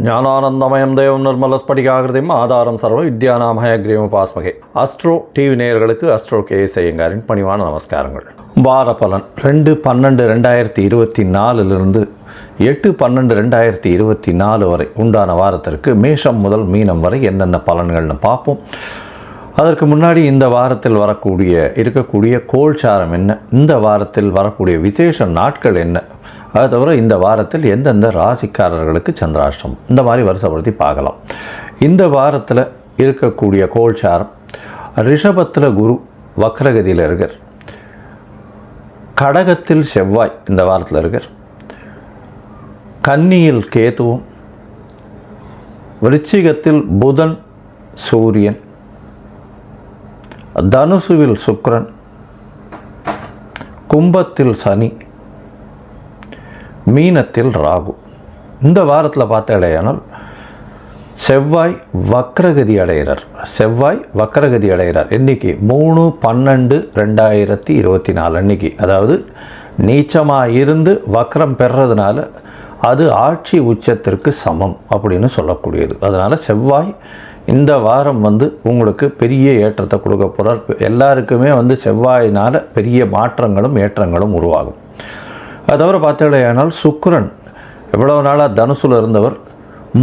ஞானானந்தமயம் தேவம் நிர்மலஸ்படிகாகிருதியும் ஆதாரம் சர்வ வித்யாநாமயக்ரீவபாஸ்மகே. அஸ்ட்ரோ டிவி நேயர்களுக்கு அஸ்ட்ரோ கேஎஸ் ஐயங்காரின் பணிவான நமஸ்காரங்கள். வார பலன் 2/12/2024 8/12/2024 வரை உண்டான வாரத்திற்கு மேஷம் முதல் மீனம் வரை என்னென்ன பலன்கள்னு பார்ப்போம். அதற்கு முன்னாடி இந்த வாரத்தில் இருக்கக்கூடிய கோல்சாரம் என்ன, இந்த வாரத்தில் வரக்கூடிய விசேஷ நாட்கள் என்ன, அது தவிர இந்த வாரத்தில் எந்தெந்த ராசிக்காரர்களுக்கு சந்திராஷ்டமம், இந்த மாதிரி வருஷப்படுத்தி பார்க்கலாம். இந்த வாரத்தில் இருக்கக்கூடிய கோல்சாரம், ரிஷபத்தில் குரு வக்ரகதியில் இருக்கார், கடகத்தில் செவ்வாய் இந்த வாரத்தில் இருக்கார், கன்னியில் கேதுவும், விருச்சிகத்தில் புதன் சூரியன், தனுசுவில் சுக்கிரன், கும்பத்தில் சனி, மீனத்தில் ராகு. இந்த வாரத்தில் பார்த்தாலேயானால் செவ்வாய் வக்ரகதி அடைகிறார். இன்றைக்கி 3/12/2024 அன்றைக்கி, அதாவது நீச்சமாக இருந்து வக்ரம் பெறதுனால அது ஆட்சி உச்சத்திற்கு சமம் அப்படின்னு சொல்லக்கூடியது. அதனால் செவ்வாய் இந்த வாரம் உங்களுக்கு பெரிய ஏற்றத்தை கொடுக்க போகிறார். எல்லாருக்குமே செவ்வாயினால் பெரிய மாற்றங்களும் ஏற்றங்களும் உருவாகும். அது தவிர பார்த்தீங்கன்னா சுக்கிரன் எவ்வளவு நாளாக தனுசுல இருந்தவர்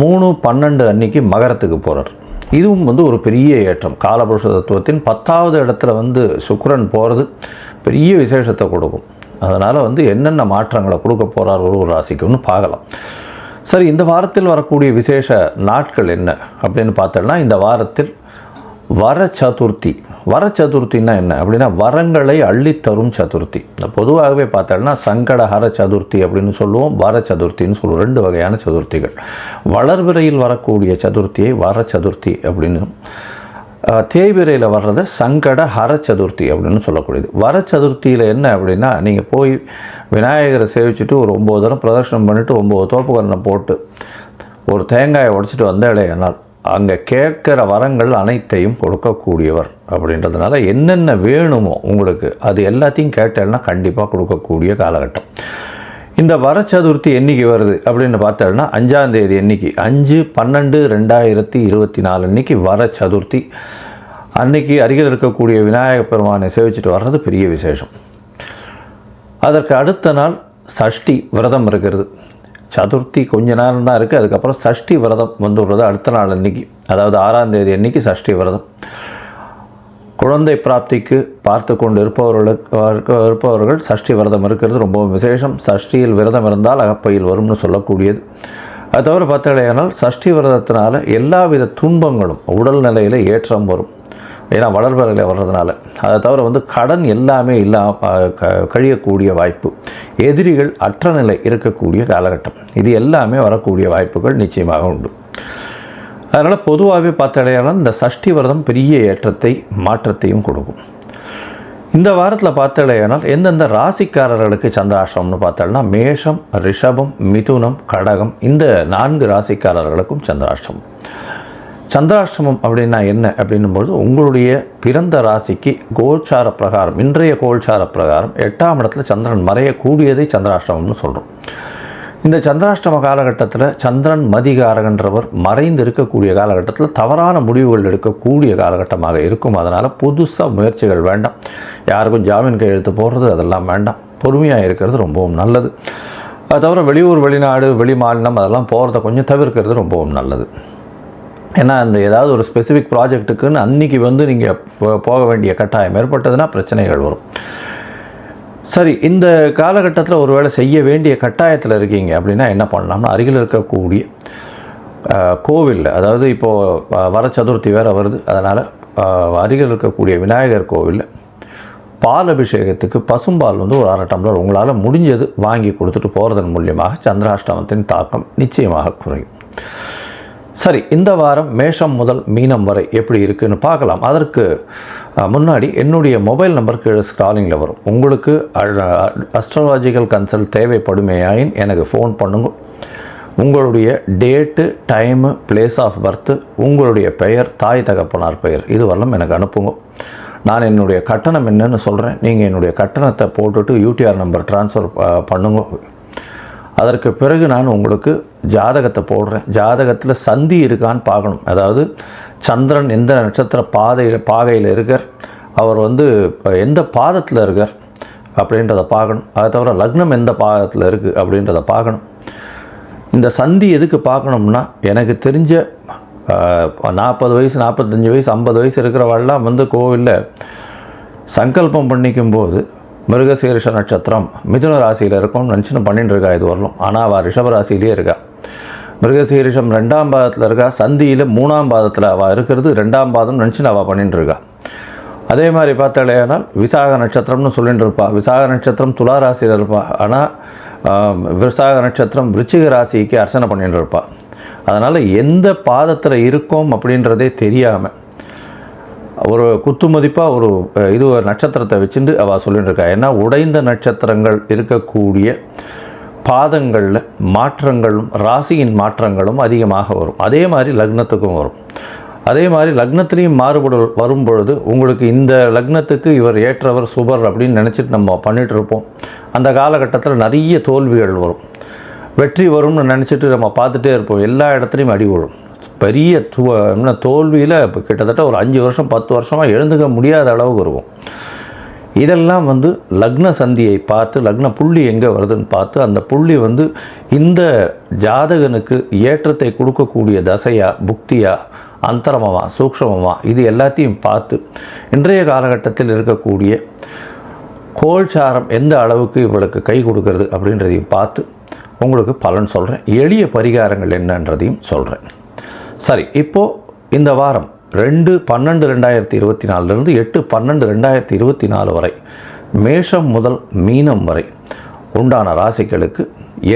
3/12 அன்னைக்கு மகரத்துக்கு போகிறார். இதுவும் ஒரு பெரிய ஏற்றம். காலபுருஷ தத்துவத்தின் 10வது இடத்துல சுக்கிரன் போகிறது பெரிய விசேஷத்தை கொடுக்கும். அதனால் என்னென்ன மாற்றங்களை கொடுக்க போகிறார் ஒரு ராசிக்குன்னு பார்க்கலாம். சரி, இந்த வாரத்தில் வரக்கூடிய விசேஷ நாட்கள் என்ன அப்படின்னு பார்த்தோம்னா, இந்த வாரத்தில் வர சதுர்த்தின்னா என்ன அப்படின்னா வரங்களை அள்ளித்தரும் சதுர்த்தி. பொதுவாகவே பார்த்தோம்னா சங்கடஹர சதுர்த்தி அப்படின்னு சொல்லுவோம், வர சதுர்த்தின்னு சொல்லுவோம். 2 வகையான சதுர்த்திகள். வளர்பிறையில் வரக்கூடிய சதுர்த்தியை வர சதுர்த்தி அப்படின்னு, தேய்பிரையில் வர்றதை சங்கடஹர சதுர்த்தி அப்படின்னு சொல்லக்கூடியது. வர சதுர்த்தியில் என்ன அப்படின்னா, நீங்கள் போய் விநாயகரை சேவிச்சுட்டு ஒரு 9 தரம் பிரதர்ஷனம் பண்ணிவிட்டு 9 தோப்புக்கரணை போட்டு ஒரு தேங்காயை உடைச்சிட்டு வந்தாலேனால் அங்கே கேட்கிற வரங்கள் அனைத்தையும் கொடுக்கக்கூடியவர். அப்படின்றதுனால என்னென்ன வேணுமோ உங்களுக்கு அது எல்லாத்தையும் கேட்டேன்னா கண்டிப்பாக கொடுக்கக்கூடிய காலகட்டம். இந்த வர சதுர்த்தி என்றைக்கு வருது அப்படின்னு பார்த்தோம்னா 5ஆம் தேதி அன்றைக்கி, 5/12/2024 அன்றைக்கி வர சதுர்த்தி. அன்றைக்கி அருகில் இருக்கக்கூடிய விநாயகப் பெருமானை சேவிச்சுட்டு வர்றது பெரிய விசேஷம். அதற்கு அடுத்த நாள் சஷ்டி விரதம் இருக்கிறது. சதுர்த்தி கொஞ்ச நேரம் தான் இருக்குது, அதுக்கப்புறம் சஷ்டி விரதம் வந்துடுறது அடுத்த நாள் அன்றைக்கி, அதாவது 6ஆம் தேதி அன்றைக்கி சஷ்டி விரதம். குழந்தை பிராப்திக்கு பார்த்து கொண்டு இருப்பவர்கள் சஷ்டி விரதம் இருக்கிறது ரொம்பவும் விசேஷம். சஷ்டியில் விரதம் இருந்தால் அகப்பையில் வரும்னு சொல்லக்கூடியது. அது தவிர பார்த்தாலேயானால் சஷ்டி விரதத்தினால எல்லாவித துன்பங்களும் உடல்நிலையில் ஏற்றம் வரும். ஏன்னா வளர்பறையில் வர்றதுனால. அதை தவிர கடன் எல்லாமே கழியக்கூடிய வாய்ப்பு, எதிரிகள் அற்ற நிலை இருக்கக்கூடிய காலகட்டம், இது எல்லாமே வரக்கூடிய வாய்ப்புகள் நிச்சயமாக உண்டு. அதனால் பொதுவாகவே பார்த்தாலேயானால் இந்த சஷ்டி விரதம் பெரிய ஏற்றத்தை மாற்றத்தையும் கொடுக்கும். இந்த வாரத்தில் பார்த்தாலேயானால் எந்தெந்த ராசிக்காரர்களுக்கு சந்திராஷ்டமம்னு பார்த்தாலும் மேஷம், ரிஷபம், மிதுனம், கடகம், இந்த 4 ராசிக்காரர்களுக்கும் சந்திராஷ்டமம். சந்திராஷ்டமம் அப்படின்னா என்ன அப்படின்னும்போது, உங்களுடைய பிறந்த ராசிக்கு கோல்சார பிரகாரம், இன்றைய கோல்சார பிரகாரம் 8ஆம் இடத்துல சந்திரன் மறையக்கூடியதை சந்திராஷ்டமம்னு சொல்கிறோம். இந்த சந்திராஷ்டம காலகட்டத்தில் சந்திரன் மதிகாரகன்றவர் மறைந்து இருக்கக்கூடிய காலகட்டத்தில் தவறான முடிவுகள் எடுக்கக்கூடிய காலகட்டமாக இருக்கும். அதனால் புதுசாக முயற்சிகள் வேண்டாம். யாருக்கும் ஜாமீன் கையெழுத்து போடுறது அதெல்லாம் வேண்டாம். பொறுமையாக இருக்கிறது ரொம்பவும் நல்லது. அது தவிர வெளியூர், வெளிநாடு, வெளி மாநிலம் அதெல்லாம் போகிறத கொஞ்சம் தவிர்க்கிறது ரொம்பவும் நல்லது. ஏன்னா அந்த ஏதாவது ஒரு ஸ்பெசிஃபிக் ப்ராஜெக்ட்டுக்குன்னு அன்றைக்கி நீங்கள் போக வேண்டிய கட்டாயம் ஏற்பட்டதுன்னா பிரச்சனைகள் வரும். சரி, இந்த காலகட்டத்தில் ஒரு வேளை செய்ய வேண்டிய கட்டாயத்தில் இருக்கீங்க அப்படின்னா என்ன பண்ணலாம்னா, அருகில் இருக்கக்கூடிய கோவிலில், அதாவது இப்போது வர சதுர்த்தி வேறு வருது, அதனால் அருகில் இருக்கக்கூடிய விநாயகர் கோவிலில் பால் அபிஷேகத்துக்கு பசும்பால் ஒரு 1/2 டம்ளர் உங்களால் முடிஞ்சது வாங்கி கொடுத்துட்டு போகிறதன் மூலியமாக சந்திராஷ்டமத்தின் தாக்கம் நிச்சயமாக குறையும். சரி, இந்த வாரம் மேஷம் முதல் மீனம் வரை எப்படி இருக்குதுன்னு பார்க்கலாம். அதற்கு முன்னாடி என்னுடைய மொபைல் நம்பர் கீழே ஸ்க்ராலிங்கில் வரும். உங்களுக்கு அஸ்ட்ராலஜிக்கல் கன்சல்ட் தேவைப்படுமேயாயின் எனக்கு ஃபோன் பண்ணுங்க. உங்களுடைய date, time, place of birth, உங்களுடைய பெயர், தாய் தகப்பனார் பெயர், இது வரலாம் எனக்கு அனுப்புங்க. நான் என்னுடைய கட்டணம் என்னன்னு சொல்கிறேன். நீங்கள் என்னுடைய கட்டணத்தை போட்டுட்டு யூடிஆர் நம்பர் ட்ரான்ஸ்ஃபர் பண்ணுங்க. அதற்கு பிறகு நான் உங்களுக்கு ஜாதகத்தை போடுறேன். ஜாதகத்தில் சந்தி இருக்கான்னு பார்க்கணும். அதாவது சந்திரன் எந்த நட்சத்திர பாகையில் இருக்கார், அவர் வந்து எந்த பாதத்தில் இருக்கார் அப்படின்றத பார்க்கணும். அதை தவிர லக்னம் எந்த பாதத்தில் இருக்குது அப்படின்றத பார்க்கணும். இந்த சந்தி எதுக்கு பார்க்கணும்னா, எனக்கு தெரிஞ்ச 40 வயசு 45 வயசு 50 வயசு இருக்கிறவாள்லாம் வந்து கோவிலில் சங்கல்பம் பண்ணிக்கும்போது மிருகசீரிஷ நட்சத்திரம் மிதுன ராசியில் இருக்கும்னு நினச்சின்னு பண்ணிட்டு இருக்கா இது வரலும். ஆனால் அவள் ரிஷப ராசியிலே இருக்கா. மிருகசீரிஷம் 2ஆம் பாதத்தில் இருக்கா, சந்தியில் 3ஆம் பாதத்தில் அவள் இருக்கிறது 2ஆம் பாதம் நினச்சின்னு அவள் பண்ணிட்டு இருக்கா. அதே மாதிரி பார்த்தாலேனால் விசாக நட்சத்திரம்னு சொல்லிட்டு இருப்பாள். விசாக நட்சத்திரம் துலா ராசியில் இருப்பாள். ஆனால் விசாக நட்சத்திரம் விருச்சிக ராசிக்கு அர்ச்சனை பண்ணிட்டு இருப்பாள். அதனால் எந்த பாதத்தில் இருக்கோம் அப்படின்றதே தெரியாமல் ஒரு குத்து மதிப்பாக ஒரு நட்சத்திரத்தை வச்சுட்டு அவள் சொல்லிட்டு இருக்கா. ஏன்னா உடைந்த நட்சத்திரங்கள் இருக்கக்கூடிய பாதங்களில் மாற்றங்களும் ராசியின் மாற்றங்களும் அதிகமாக வரும். அதே மாதிரி லக்னத்துக்கும் வரும். அதே மாதிரி லக்னத்துலேயும் மாறுபடு வரும்பொழுது உங்களுக்கு இந்த லக்னத்துக்கு இவர் ஏற்றவர் சுபர் அப்படின்னு நினச்சிட்டு நம்ம பண்ணிகிட்டு இருப்போம். அந்த காலகட்டத்தில் நிறைய தோல்விகள் வரும். வெற்றி வரும்னு நினச்சிட்டு நம்ம பார்த்துட்டே இருப்போம். எல்லா இடத்துலையும் அடி விழும். பெரிய தோல்வியில் இப்போ கிட்டத்தட்ட ஒரு 5 வருஷம் 10 வருஷமாக எழுந்துக்க முடியாத அளவுக்கு இருக்கும். இதெல்லாம் வந்து லக்ன சந்தியை பார்த்து, லக்ன புள்ளி எங்கே வருதுன்னு பார்த்து, அந்த புள்ளி வந்து இந்த ஜாதகனுக்கு ஏற்றத்தை கொடுக்கக்கூடிய தசையா புக்தியா அந்தரமமா சூக்ஷ்மமா இது எல்லாத்தையும் பார்த்து இன்றைய காலகட்டத்தில் இருக்கக்கூடிய கோல்சாரம் எந்த அளவுக்கு இவளுக்கு கை கொடுக்கறது அப்படின்றதையும் பார்த்து உங்களுக்கு பலன் சொல்கிறேன். எளிய பரிகாரங்கள் என்னன்றதையும் சொல்கிறேன். சரி, இப்போது இந்த வாரம் 2/12/2024 8/12/2024 வரை மேஷம் முதல் மீனம் வரை உண்டான ராசிகளுக்கு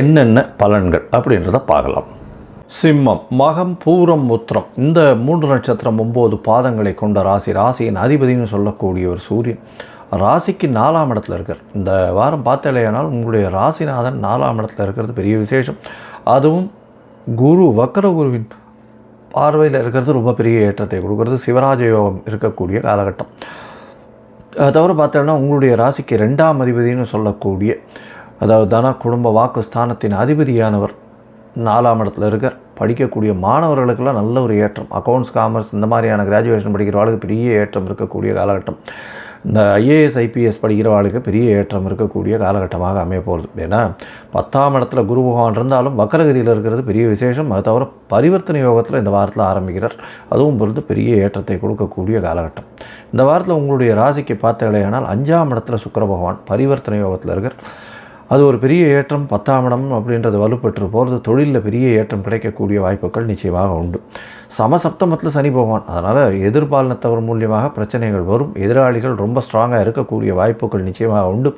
என்னென்ன பலன்கள் அப்படின்றத பார்க்கலாம். சிம்மம், மகம், பூரம், உத்திரம் இந்த 3 நட்சத்திரம் 9 பாதங்களை கொண்ட ராசி. ராசியின் அதிபதினு சொல்லக்கூடிய ஒரு சூரியன் ராசிக்கு 4ஆம் இடத்துல இருக்கார். இந்த வாரம் பார்த்தாலேயானால் உங்களுடைய ராசிநாதன் 4ஆம் இடத்துல இருக்கிறது பெரிய விசேஷம். அதுவும் வக்கர குருவின் பார்வையில் இருக்கிறது ரொம்ப பெரிய ஏற்றத்தை கொடுக்கறது. சிவராஜ யோகம் இருக்கக்கூடிய காலகட்டம். அதை தவிர பார்த்தோன்னா உங்களுடைய ராசிக்கு 2ஆம் அதிபதினு சொல்லக்கூடிய, அதாவது தன குடும்ப வாக்கு ஸ்தானத்தின் அதிபதியானவர் 4ஆம் இடத்துல இருக்கார். படிக்கக்கூடிய மாணவர்களுக்கெல்லாம் நல்ல ஒரு ஏற்றம். அக்கௌண்ட்ஸ், காமர்ஸ் இந்த மாதிரியான கிராஜுவேஷன் படிக்கிறவாளுக்கு பெரிய ஏற்றம் இருக்கக்கூடிய காலகட்டம். இந்த ஐஏஎஸ் ஐபிஎஸ் படிக்கிறவாளுக்கு பெரிய ஏற்றம் இருக்கக்கூடிய காலகட்டமாக அமைய போகிறது. ஏன்னா 10ஆம் இடத்துல குரு பகவான் இருந்தாலும் வக்கரகதியில் இருக்கிறது பெரிய விசேஷம். அது தவிர பரிவர்த்தனை யோகத்தில் இந்த வாரத்தில் ஆரம்பிக்கிறார். அதுவும் பொறுத்து பெரிய ஏற்றத்தை கொடுக்கக்கூடிய காலகட்டம். இந்த வாரத்தில் உங்களுடைய ராசிக்கு பார்த்தீங்களேனால் 5ஆம் இடத்துல சுக்கிர பகவான் பரிவர்த்தனை யோகத்தில் இருக்கார். அது ஒரு பெரிய ஏற்றம். 10ஆம் இடம் அப்படின்றது வலுப்பெற்று போகிறது. தொழிலில் பெரிய ஏற்றம் கிடைக்கக்கூடிய வாய்ப்புகள் நிச்சயமாக உண்டு. சமசப்தமத்தில் சனி பகவான், அதனால் எதிர்பாலினத்தவர் மூலியமாக பிரச்சனைகள் வரும். எதிராளிகள் ரொம்ப ஸ்ட்ராங்காக இருக்கக்கூடிய வாய்ப்புகள் நிச்சயமாக உண்டு.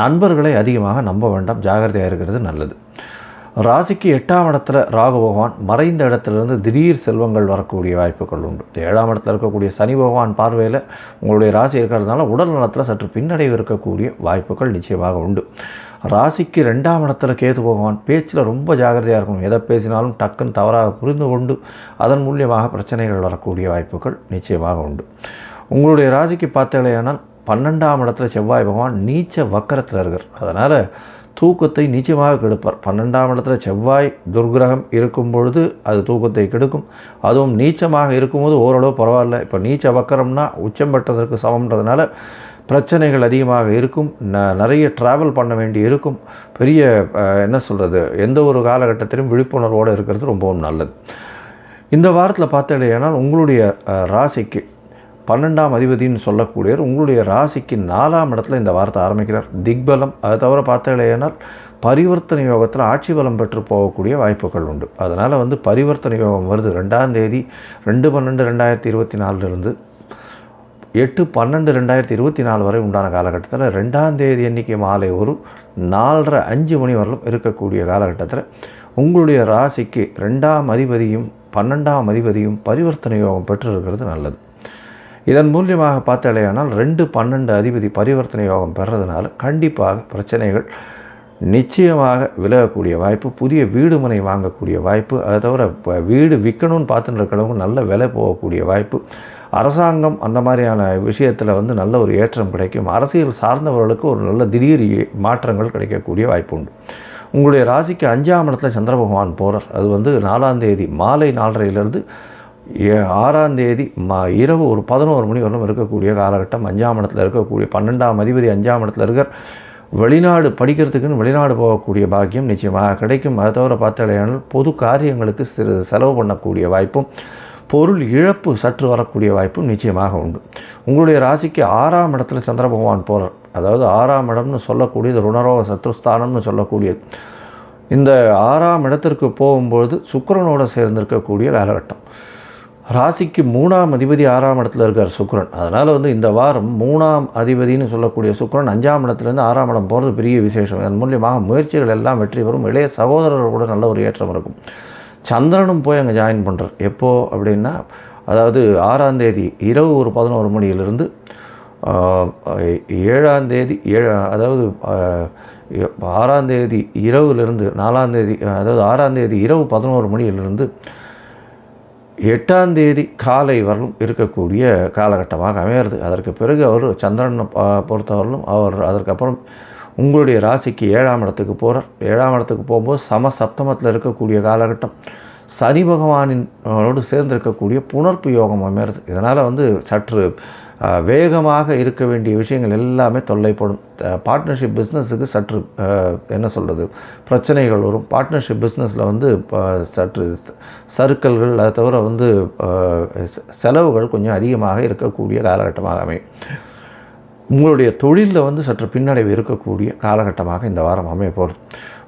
நண்பர்களை அதிகமாக நம்ப வேண்டாம், ஜாகிரதையாக இருக்கிறது நல்லது. ராசிக்கு 8ஆம் இடத்துல ராகு பகவான் மறைந்த இடத்துலேருந்து திடீர் செல்வங்கள் வரக்கூடிய வாய்ப்புகள் உண்டு. 7ஆம் இடத்துல இருக்கக்கூடிய சனி பகவான் பார்வையில் உங்களுடைய ராசி இருக்கிறதுனால உடல் நலத்தில் சற்று பின்னடைவு இருக்கக்கூடிய வாய்ப்புகள் நிச்சயமாக உண்டு. ராசிக்கு 2ஆம் இடத்துல கேது பகவான் பேச்சில் ரொம்ப ஜாகிரதையாக இருக்கணும். எதை பேசினாலும் டக்குன்னு தவறாக புரிந்து கொண்டு அதன் மூலியமாக பிரச்சனைகள் வரக்கூடிய வாய்ப்புகள் நிச்சயமாக உண்டு. உங்களுடைய ராசிக்கு பார்த்தீங்களேனால் 12ஆம் இடத்துல செவ்வாய் பகவான் நீச்ச வக்கரத்தில் இருக்கார். அதனால் தூக்கத்தை நிச்சயமாக கெடுப்பார். 12ஆம் இடத்துல செவ்வாய் துர்கிரகம் இருக்கும் பொழுது அது தூக்கத்தை கெடுக்கும். அதுவும் நீச்சமாக இருக்கும்போது ஓரளவு பரவாயில்ல. இப்போ நீச்ச வக்கரம்னா உச்சம் பெற்றதற்கு சமம்ன்றதுனால பிரச்சனைகள் அதிகமாக இருக்கும். நிறைய ட்ராவல் பண்ண வேண்டி இருக்கும். பெரிய என்ன சொல்கிறது, எந்த ஒரு காலகட்டத்திலும் விழிப்புணர்வோடு இருக்கிறது ரொம்பவும் நல்லது. இந்த வாரத்தில் பார்த்தீங்கன்னா உங்களுடைய ராசிக்கு 12ஆம் அதிபதினு சொல்லக்கூடியவர் உங்களுடைய ராசிக்கு 4ஆம் இடத்துல இந்த வாரத்தை ஆரம்பிக்கிறார். திக்பலம், அதை தவிர பார்த்தீங்கன்னா பரிவர்த்தனை யோகத்தில் ஆட்சி பலம் பெற்று போகக்கூடிய வாய்ப்புகள் உண்டு. அதனால் பரிவர்த்தனை யோகம் வருது 2ஆம் தேதி 2/12/2024 8/12/2024 வரை உண்டான காலகட்டத்தில் 2ஆம் தேதி அன்றைக்கி மாலை ஒரு 4:30-5 மணி வரலும் இருக்கக்கூடிய காலகட்டத்தில் உங்களுடைய ராசிக்கு 2ஆம் அதிபதியும் 12ஆம் அதிபதியும் பரிவர்த்தனை யோகம் பெற்றிருக்கிறது நல்லது. இதன் மூலியமாக பார்த்தாலேயானால் 2-12 அதிபதி பரிவர்த்தனை யோகம் பெறதுனால கண்டிப்பாக பிரச்சனைகள் நிச்சயமாக விலகக்கூடிய வாய்ப்பு, புதிய வீடு மனை வாங்கக்கூடிய வாய்ப்பு, அதை தவிர வீடு விற்கணும்னு பார்த்துட்டு இருக்கிறவங்க நல்ல விலை போகக்கூடிய வாய்ப்பு, அரசாங்கம் அந்த மாதிரியான விஷயத்தில் நல்ல ஒரு ஏற்றம் கிடைக்கும். அரசியல் சார்ந்தவர்களுக்கு ஒரு நல்ல திடீர் மாற்றங்கள் கிடைக்கக்கூடிய வாய்ப்பு உண்டு. உங்களுடைய ராசிக்கு 5ஆம் இடத்துல சந்திர பகவான் போகிறார். அது வந்து 4ஆம் தேதி மாலை 4:30லேருந்து 6ஆம் தேதி இரவு ஒரு 11 மணி வரலும் இருக்கக்கூடிய காலகட்டம். 5ஆம் இடத்துல இருக்கக்கூடிய 12ஆம் அதிபதி 5ஆம் இடத்துல இருக்கார். வெளிநாடு படிக்கிறதுக்குன்னு வெளிநாடு போகக்கூடிய பாக்கியம் நிச்சயமாக கிடைக்கும். அதை தவிர பார்த்தாலேயானால் பொது காரியங்களுக்கு செலவு பண்ணக்கூடிய வாய்ப்பும் பொருள் இழப்பு சற்று வரக்கூடிய வாய்ப்பும் நிச்சயமாக உண்டு. உங்களுடைய ராசிக்கு 6ஆம் இடத்துல சந்திர பகவான் போகிறார். அதாவது 6ஆம் இடம்னு சொல்லக்கூடியது ருணரோக சத்ருஸ்தானம்னு சொல்லக்கூடியது. இந்த 6ஆம் இடத்திற்கு போகும்பொழுது சுக்கிரனோடு சேர்ந்திருக்கக்கூடிய காலகட்டம். ராசிக்கு 3ஆம் அதிபதி 6ஆம் இடத்துல இருக்கார் சுக்கிரன். அதனால் வந்து இந்த வாரம் 3ஆம் அதிபதினு சொல்லக்கூடிய சுக்கிரன் 5ஆம் இடத்துலேருந்து 6ஆம் இடம் போகிறது பெரிய விசேஷம். அதன் மூலியமாக முயற்சிகள் எல்லாம் வெற்றி பெறும். இளைய சகோதரர்கள் கூட நல்ல ஒரு ஏற்றம் இருக்கும். சந்திரனும் போய் அங்கே ஜாயின் பண்ணுறார். எப்போது அப்படின்னா, அதாவது 6ஆம் தேதி இரவு ஒரு 11 மணியிலிருந்து 7ஆம் தேதி அதாவது 6ஆம் தேதி இரவுலேருந்து 4ஆம் தேதி, அதாவது 6ஆம் தேதி இரவு 11 மணியிலிருந்து 8ஆம் தேதி காலை வரலும் இருக்கக்கூடிய காலகட்டமாக அமையிறது. அதற்கு பிறகு அவர் சந்திரனை பொறுத்தவரையிலும் அவர் அதற்கப்புறம் உங்களுடைய ராசிக்கு 7ஆம் இடத்துக்கு போகிறார். 7ஆம் இடத்துக்கு போகும்போது சப்தமத்தில் இருக்கக்கூடிய காலகட்டம். சனி பகவானோடு சேர்ந்திருக்கக்கூடிய புணர்ப்பு யோகம் அமையிறது. இதனால் வந்து சற்று வேகமாக இருக்க வேண்டிய விஷயங்கள் எல்லாமே தொல்லைப்படும். பார்ட்னர்ஷிப் பிஸ்னஸுக்கு சற்று என்ன சொல்கிறது பிரச்சனைகள் வரும். பார்ட்னர்ஷிப் பிஸ்னஸில் வந்து சற்று சறுக்கல்கள், அதை தவிர வந்து செலவுகள் கொஞ்சம் அதிகமாக இருக்கக்கூடிய காலகட்டமாக அமையும். உங்களுடைய தொழிலில் வந்து சற்று பின்னடைவு இருக்கக்கூடிய காலகட்டமாக இந்த வாரம் அமைய போகிறது.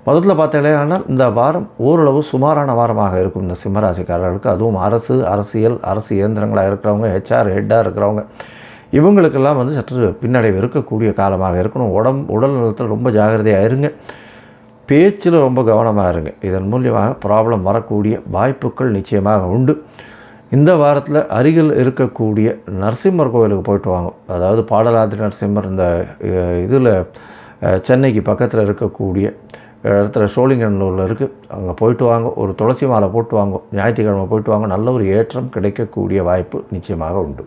முதல்ல பார்த்தாலேயானால் இந்த வாரம் ஓரளவு சுமாரான வாரமாக இருக்கும் இந்த சிம்மராசிக்காரர்களுக்கு. அதுவும் அரசியல் இயந்திரங்களாக இருக்கிறவங்க, ஹெச்ஆர் ஹெட்டாக இருக்கிறவங்க, இவங்களுக்கெல்லாம் வந்து சற்று பின்னடைவு இருக்கக்கூடிய காலமாக இருக்கணும். உடல் நலத்தில் ரொம்ப ஜாகிரதையாக இருங்க. பேச்சில் ரொம்ப கவனமாக இருங்க. இதன் மூலியமாக ப்ராப்ளம் வரக்கூடிய வாய்ப்புகள் நிச்சயமாக உண்டு. இந்த வாரத்தில் அருகில் இருக்கக்கூடிய நரசிம்மர் கோவிலுக்கு போயிட்டு வாங்க. அதாவது பாடலாதிரி நரசிம்மர் இந்த இதில் சென்னைக்கு பக்கத்தில் இருக்கக்கூடிய இடத்துல சோழிங்கநல்லூரில் இருக்குது. அங்கே போயிட்டு வாங்க. ஒரு துளசி மாலை போட்டு வாங்க. ஞாயிற்றுக்கிழமை போயிட்டு வாங்க. நல்ல ஒரு ஏற்றம் கிடைக்கக்கூடிய வாய்ப்பு நிச்சயமாக உண்டு.